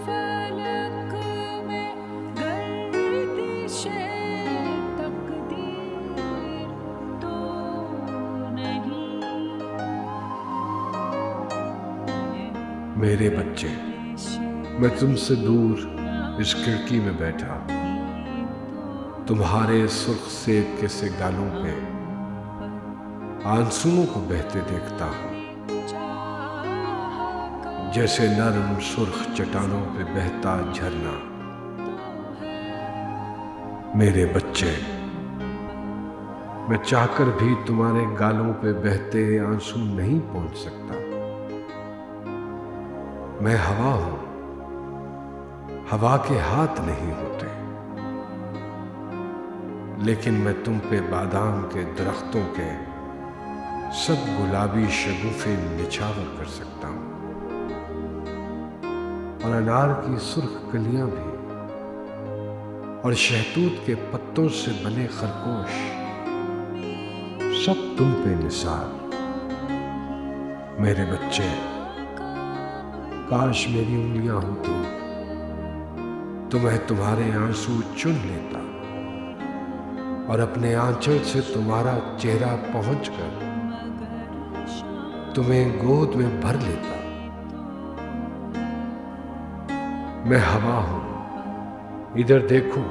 फलक में गर्दिशे तकदीर तो नहीं। मेरे बच्चे, मैं तुमसे दूर इस खिड़की में बैठा तुम्हारे सुर्ख सेब के से गालों पे आंसुओं को बहते देखता हूं, जैसे नरम सुर्ख चट्टानों पे बहता झरना। मेरे बच्चे, मैं चाहकर भी तुम्हारे गालों पे बहते आंसू नहीं पहुंच सकता। मैं हवा हूं, हवा के हाथ नहीं होते, लेकिन मैं तुम पे बादाम के दरख्तों के सब गुलाबी शगुफे निछावर कर सकता हूं, और अनार की सुर्ख कलियां भी, और शहतूत के पत्तों से बने खरगोश, सब तुम पे निसार। मेरे बच्चे, काश मेरी उंगलियां होती तो मैं तुम्हारे आंसू चुन लेता और अपने आंचल से तुम्हारा चेहरा पहुंचकर तुम्हें गोद में भर लेता। मैं हवा हूं, इधर देखो,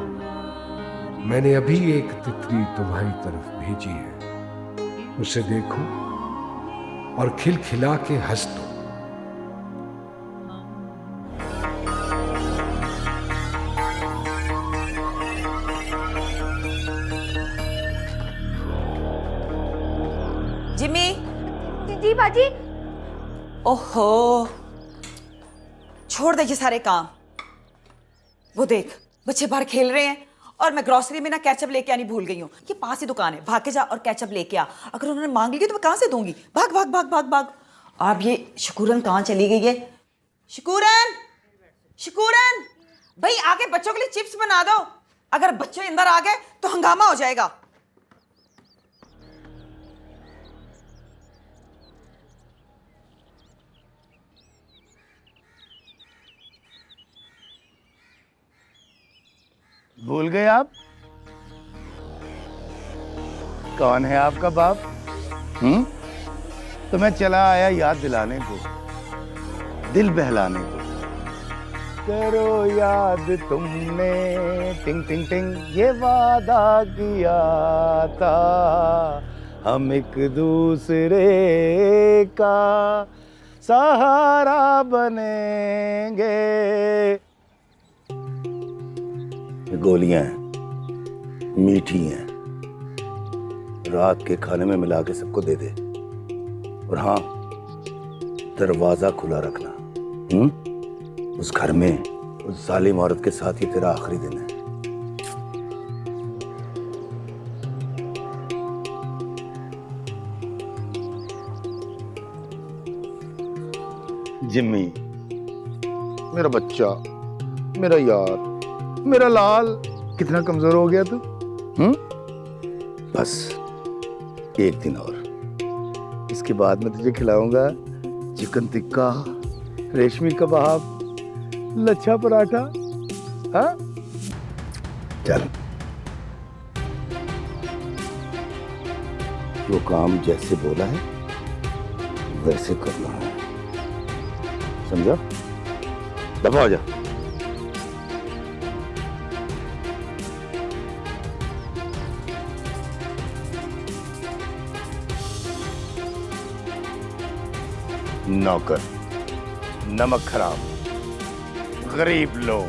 मैंने अभी एक तितली तुम्हारी तरफ भेजी है, उसे देखो और खिलखिला के हंस दो। जिमी। जी बाजी। ओहो, छोड़ दे ये सारे काम। वो देख, बच्चे बाहर खेल रहे हैं और मैं ग्रोसरी में ना केचप लेके आनी भूल गई हूँ। ये पास ही दुकान है, भाग के जा और केचप लेके आ। अगर उन्होंने मांग ली तो मैं कहाँ से दूंगी? भाग भाग भाग भाग भाग। अब ये शकूरन कहाँ चली गई है? शकूरन, शकूरन, भाई आके बच्चों के लिए चिप्स बना दो। अगर बच्चे अंदर आ गए तो हंगामा हो जाएगा। भूल गए आप? कौन है आपका बाप? तो मैं चला आया याद दिलाने को, दिल बहलाने को। करो याद तुमने टिंग टिंग टिंग ये वादा किया था, हम एक दूसरे का सहारा बनेंगे। गोलियां हैं, मीठी हैं, रात के खाने में मिला के सबको दे दे। और हाँ, दरवाजा खुला रखना। उस घर में उस जालिम औरत के साथ ही तेरा आखिरी दिन है। जिम्मी, मेरा बच्चा, मेरा यार, मेरा लाल, कितना कमजोर हो गया तू। बस एक दिन और, इसके बाद मैं तुझे खिलाऊंगा चिकन टिक्का, रेशमी कबाब, लच्छा पराठा। हाँ, चल। वो काम जैसे बोला है वैसे करना है, समझा? दफा हो जा। नौकर, नमक खराब, गरीब लोग।